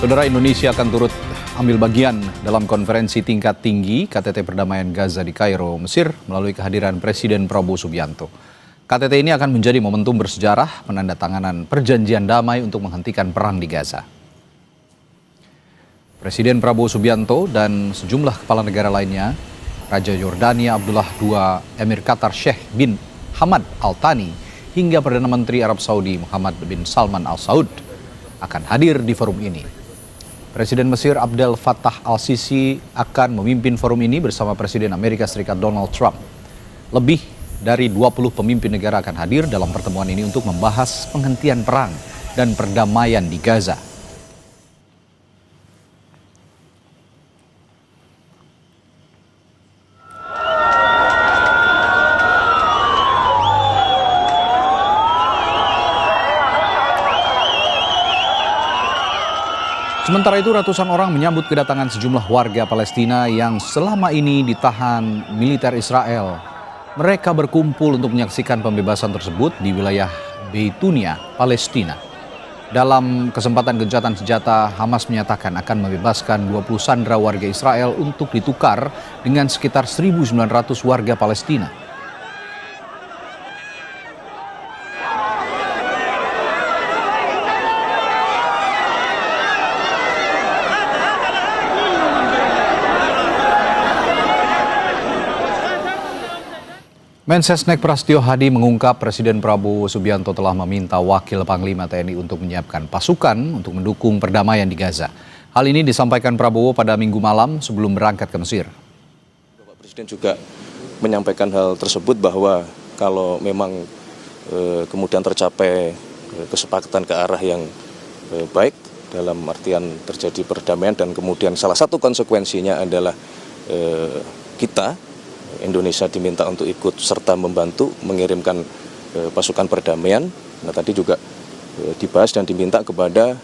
Saudara, Indonesia akan turut ambil bagian dalam konferensi tingkat tinggi KTT Perdamaian Gaza di Kairo, Mesir melalui kehadiran Presiden Prabowo Subianto. KTT ini akan menjadi momentum bersejarah penandatanganan perjanjian damai untuk menghentikan perang di Gaza. Presiden Prabowo Subianto dan sejumlah kepala negara lainnya, Raja Yordania Abdullah II, Emir Qatar Sheikh bin Hamad Al Thani, hingga Perdana Menteri Arab Saudi Muhammad bin Salman Al Saud akan hadir di forum ini. Presiden Mesir Abdel Fattah Al-Sisi akan memimpin forum ini bersama Presiden Amerika Serikat Donald Trump. Lebih dari 20 pemimpin negara akan hadir dalam pertemuan ini untuk membahas penghentian perang dan perdamaian di Gaza. Sementara itu, ratusan orang menyambut kedatangan sejumlah warga Palestina yang selama ini ditahan militer Israel. Mereka berkumpul untuk menyaksikan pembebasan tersebut di wilayah Beitunia, Palestina. Dalam kesempatan gencatan senjata, Hamas menyatakan akan membebaskan 20 sandera warga Israel untuk ditukar dengan sekitar 1.900 warga Palestina. Mensesnek Prasetyo Hadi mengungkap Presiden Prabowo Subianto telah meminta Wakil Panglima TNI untuk menyiapkan pasukan untuk mendukung perdamaian di Gaza. Hal ini disampaikan Prabowo pada Minggu malam sebelum berangkat ke Mesir. Bapak Presiden juga menyampaikan hal tersebut bahwa kalau memang kemudian tercapai kesepakatan ke arah yang baik dalam artian terjadi perdamaian dan kemudian salah satu konsekuensinya adalah kita Indonesia diminta untuk ikut serta membantu mengirimkan pasukan perdamaian. Nah, tadi juga dibahas dan diminta kepada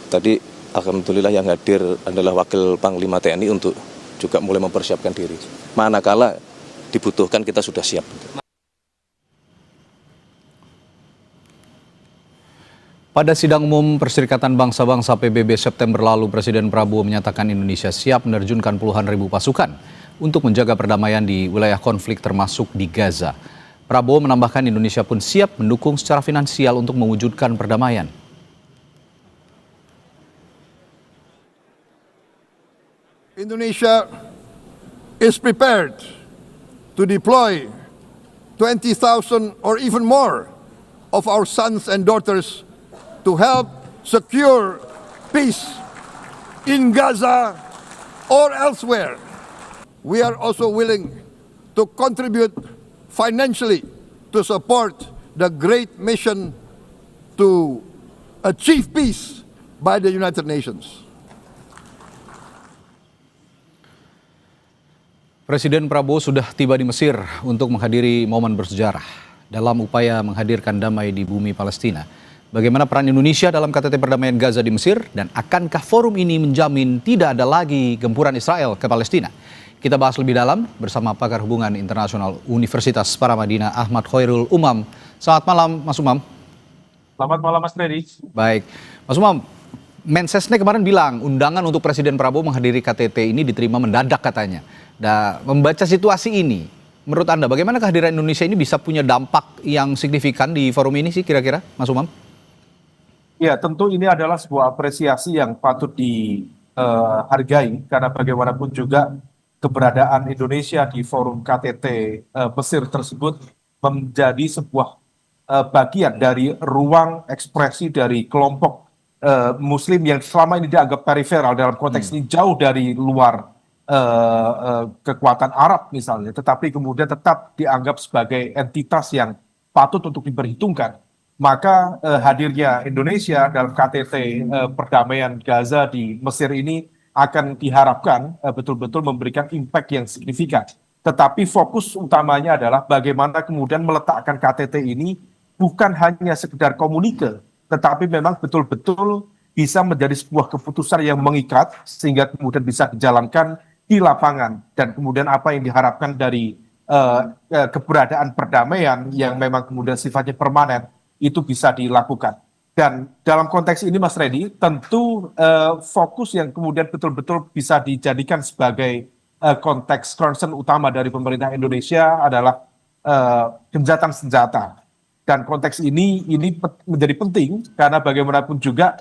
tadi alhamdulillah yang hadir adalah Wakil Panglima TNI untuk juga mulai mempersiapkan diri. Manakala dibutuhkan kita sudah siap. Pada sidang umum Perserikatan Bangsa-Bangsa PBB September lalu, Presiden Prabowo menyatakan Indonesia siap menerjunkan puluhan ribu pasukan untuk menjaga perdamaian di wilayah konflik termasuk di Gaza. Prabowo menambahkan Indonesia pun siap mendukung secara finansial untuk mewujudkan perdamaian. Indonesia is prepared to deploy 20,000 or even more of our sons and daughters to help secure peace in Gaza or elsewhere. We are also willing to contribute financially to support the great mission to achieve peace by the United Nations. Presiden Prabowo sudah tiba di Mesir untuk menghadiri momen bersejarah dalam upaya menghadirkan damai di bumi Palestina. Bagaimana peran Indonesia dalam KTT Perdamaian Gaza di Mesir, dan akankah forum ini menjamin tidak ada lagi gempuran Israel ke Palestina? Kita bahas lebih dalam bersama pakar hubungan internasional Universitas Paramadina Ahmad Khairul Umam. Selamat malam, Mas Umam. Selamat malam, Mas Freddy. Baik, Mas Umam, Mensesnek kemarin bilang undangan untuk Presiden Prabowo menghadiri KTT ini diterima mendadak katanya. Nah, membaca situasi ini, menurut Anda bagaimana kehadiran Indonesia ini bisa punya dampak yang signifikan di forum ini sih kira-kira, Mas Umam? Ya, tentu ini adalah sebuah apresiasi yang patut dihargai karena bagaimanapun juga keberadaan Indonesia di forum KTT Mesir tersebut menjadi sebuah bagian dari ruang ekspresi dari kelompok Muslim yang selama ini dianggap periferal dalam konteks ini jauh dari luar kekuatan Arab misalnya, tetapi kemudian tetap dianggap sebagai entitas yang patut untuk diperhitungkan. Maka hadirnya Indonesia dalam KTT Perdamaian Gaza di Mesir ini akan diharapkan betul-betul memberikan impact yang signifikan. Tetapi fokus utamanya adalah bagaimana kemudian meletakkan KTT ini bukan hanya sekedar komunike, tetapi memang betul-betul bisa menjadi sebuah keputusan yang mengikat sehingga kemudian bisa dijalankan di lapangan. Dan kemudian apa yang diharapkan dari keberadaan perdamaian yang memang kemudian sifatnya permanen itu bisa dilakukan. Dan dalam konteks ini Mas Redi, tentu fokus yang kemudian betul-betul bisa dijadikan sebagai konteks concern utama dari pemerintah Indonesia adalah gencatan senjata. Dan konteks ini menjadi penting karena bagaimanapun juga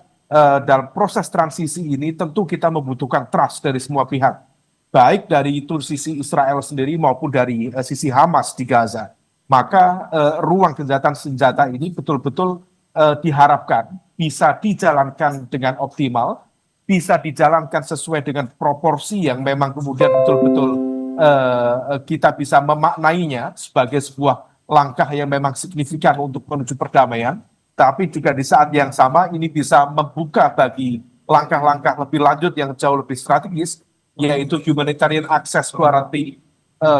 dalam proses transisi ini tentu kita membutuhkan trust dari semua pihak. Baik dari itu sisi Israel sendiri maupun dari sisi Hamas di Gaza. Maka ruang gencatan senjata ini betul-betul diharapkan bisa dijalankan dengan optimal, bisa dijalankan sesuai dengan proporsi yang memang kemudian betul-betul kita bisa memaknainya sebagai sebuah langkah yang memang signifikan untuk menuju perdamaian, tapi juga di saat yang sama ini bisa membuka bagi langkah-langkah lebih lanjut yang jauh lebih strategis, yaitu humanitarian access quarantine,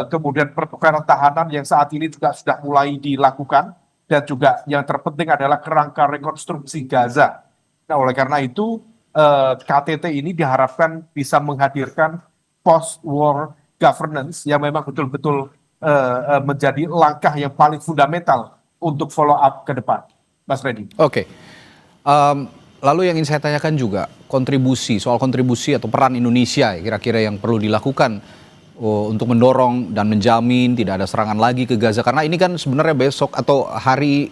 kemudian pertukaran tahanan yang saat ini juga sudah mulai dilakukan, dan juga yang terpenting adalah kerangka rekonstruksi Gaza. Nah, oleh karena itu KTT ini diharapkan bisa menghadirkan post-war governance yang memang betul-betul menjadi langkah yang paling fundamental untuk follow up ke depan, Mas Redi. Oke. Lalu yang ingin saya tanyakan juga soal kontribusi atau peran Indonesia kira-kira yang perlu dilakukan untuk mendorong dan menjamin tidak ada serangan lagi ke Gaza, karena ini kan sebenarnya besok atau hari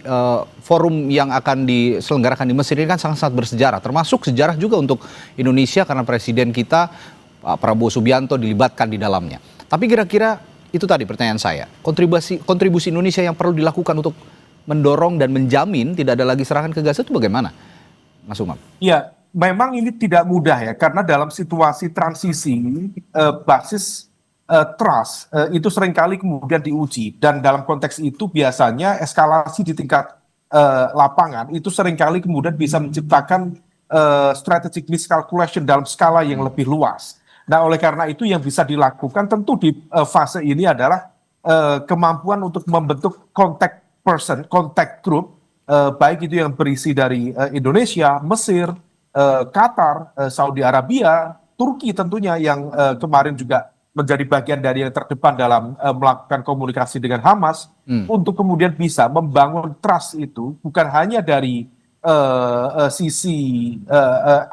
forum yang akan diselenggarakan di Mesir ini kan sangat-sangat bersejarah, termasuk sejarah juga untuk Indonesia karena presiden kita Pak Prabowo Subianto dilibatkan di dalamnya. Tapi kira-kira itu tadi pertanyaan saya, kontribusi Indonesia yang perlu dilakukan untuk mendorong dan menjamin tidak ada lagi serangan ke Gaza itu bagaimana, Mas Umam? Ya, memang ini tidak mudah ya, karena dalam situasi transisi basis trust itu seringkali kemudian diuji, dan dalam konteks itu biasanya eskalasi di tingkat lapangan itu seringkali kemudian bisa menciptakan strategic miscalculation dalam skala yang lebih luas. Nah, oleh karena itu yang bisa dilakukan tentu di fase ini adalah kemampuan untuk membentuk contact person, contact group, baik itu yang berisi dari Indonesia, Mesir, Qatar, Saudi Arabia, Turki tentunya yang kemarin juga menjadi bagian dari yang terdepan dalam melakukan komunikasi dengan Hamas, untuk kemudian bisa membangun trust itu bukan hanya dari sisi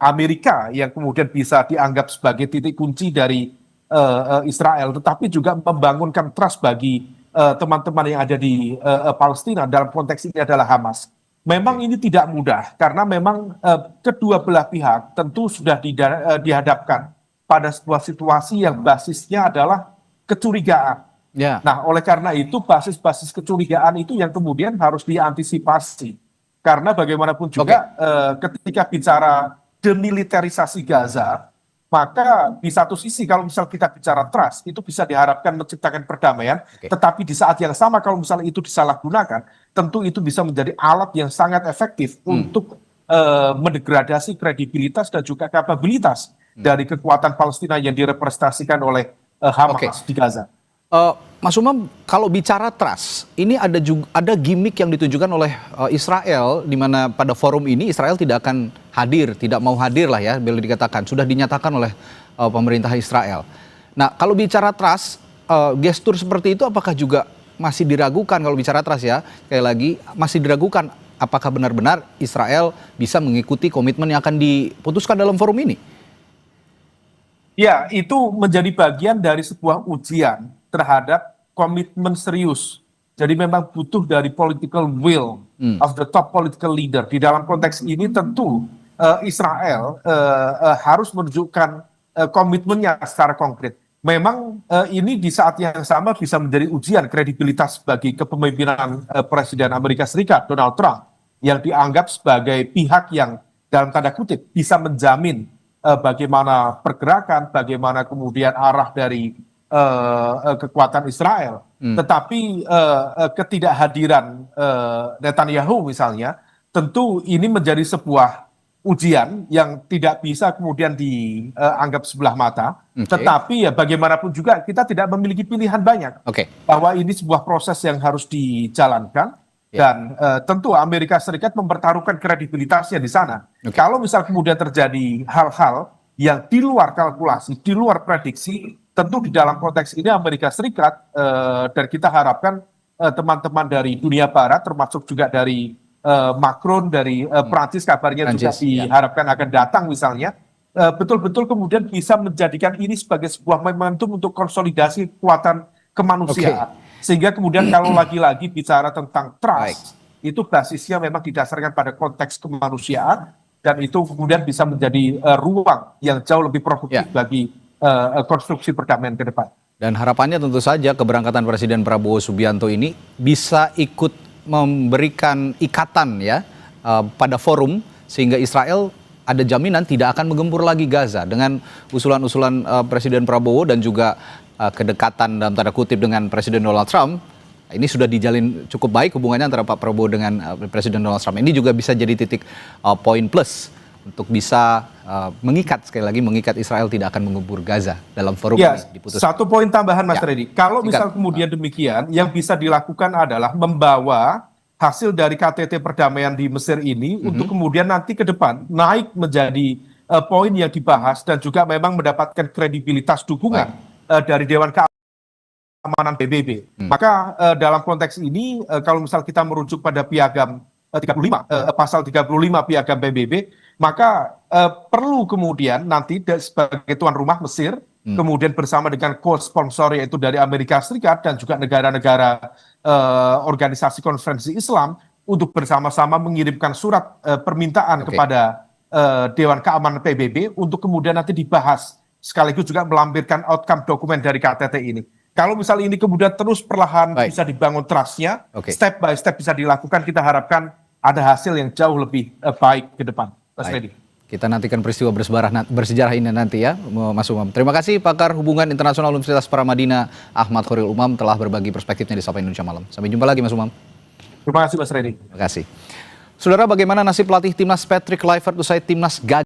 Amerika yang kemudian bisa dianggap sebagai titik kunci dari Israel, tetapi juga membangunkan trust bagi teman-teman yang ada di Palestina, dalam konteks ini adalah Hamas. Memang ini tidak mudah karena memang kedua belah pihak tentu sudah dihadapkan pada sebuah situasi yang basisnya adalah kecurigaan. Ya. Nah, oleh karena itu basis-basis kecurigaan itu yang kemudian harus diantisipasi. Karena bagaimanapun juga ketika bicara demilitarisasi Gaza, maka di satu sisi kalau misal kita bicara trust, itu bisa diharapkan menciptakan perdamaian, tetapi di saat yang sama kalau misalnya itu disalahgunakan, tentu itu bisa menjadi alat yang sangat efektif untuk mendegradasi kredibilitas dan juga kapabilitas dari kekuatan Palestina yang direpresentasikan oleh Hamas di Gaza. Mas Umam, kalau bicara trust, ini ada gimmick yang ditujukan oleh Israel, di mana pada forum ini Israel tidak akan hadir, tidak mau hadir lah ya, boleh dikatakan, sudah dinyatakan oleh pemerintah Israel. Nah, kalau bicara trust, gestur seperti itu apakah juga masih diragukan kalau bicara trust ya? Sekali lagi, masih diragukan apakah benar-benar Israel bisa mengikuti komitmen yang akan diputuskan dalam forum ini? Ya, itu menjadi bagian dari sebuah ujian terhadap komitmen serius. Jadi memang butuh dari political will of the top political leader. Di dalam konteks ini tentu Israel harus menunjukkan komitmennya secara konkret. Memang ini di saat yang sama bisa menjadi ujian kredibilitas bagi kepemimpinan Presiden Amerika Serikat Donald Trump, yang dianggap sebagai pihak yang dalam tanda kutip bisa menjamin bagaimana pergerakan, bagaimana kemudian arah dari kekuatan Israel. Tetapi ketidakhadiran Netanyahu misalnya, tentu ini menjadi sebuah ujian yang tidak bisa kemudian dianggap sebelah mata. Tetapi ya bagaimanapun juga kita tidak memiliki pilihan banyak. Bahwa ini sebuah proses yang harus dijalankan. Dan tentu Amerika Serikat mempertaruhkan kredibilitasnya di sana. Kalau misal kemudian terjadi hal-hal yang di luar kalkulasi, di luar prediksi, tentu di dalam konteks ini Amerika Serikat dan kita harapkan teman-teman dari dunia barat, termasuk juga dari Macron dari Prancis kabarnya juga Prancis, ya. diharapkan akan datang misalnya, betul-betul kemudian bisa menjadikan ini sebagai sebuah momentum untuk konsolidasi kekuatan kemanusiaan. Sehingga kemudian kalau lagi-lagi bicara tentang trust, itu basisnya memang didasarkan pada konteks kemanusiaan, dan itu kemudian bisa menjadi ruang yang jauh lebih produktif bagi konstruksi perdamaian ke depan. Dan harapannya tentu saja keberangkatan Presiden Prabowo Subianto ini bisa ikut memberikan ikatan ya pada forum, sehingga Israel ada jaminan tidak akan menggempur lagi Gaza. Dengan usulan-usulan Presiden Prabowo dan juga kedekatan dalam tanda kutip dengan Presiden Donald Trump, ini sudah dijalin cukup baik hubungannya antara Pak Prabowo dengan Presiden Donald Trump. Ini juga bisa jadi titik poin plus untuk bisa mengikat, sekali lagi mengikat Israel tidak akan menggempur Gaza dalam forum ini diputuskan. Satu poin tambahan Mas Reddy, kalau misal kemudian demikian, yang bisa dilakukan adalah membawa hasil dari KTT perdamaian di Mesir ini untuk kemudian nanti ke depan naik menjadi poin yang dibahas dan juga memang mendapatkan kredibilitas dukungan dari Dewan Keamanan PBB. Maka dalam konteks ini kalau misal kita merujuk pada piagam 35, pasal 35 piagam PBB, maka perlu kemudian nanti sebagai tuan rumah Mesir, kemudian bersama dengan co-sponsor yaitu dari Amerika Serikat dan juga negara-negara organisasi konferensi Islam, untuk bersama-sama mengirimkan surat permintaan kepada Dewan Keamanan PBB untuk kemudian nanti dibahas, sekaligus juga melampirkan outcome dokumen dari KTT ini. Kalau misalnya ini kemudian terus perlahan bisa dibangun trust-nya, step by step bisa dilakukan, kita harapkan ada hasil yang jauh lebih baik ke depan. Mas Reddy. Kita nantikan peristiwa bersejarah ini nanti ya, Mas Umam. Terima kasih pakar hubungan internasional Universitas Paramadina Ahmad Khairul Umam telah berbagi perspektifnya di Sapa Indonesia Malam. Sampai jumpa lagi Mas Umam. Terima kasih Mas Reddy. Terima kasih. Saudara, bagaimana nasib pelatih timnas Patrick Kluivert usai timnas gagal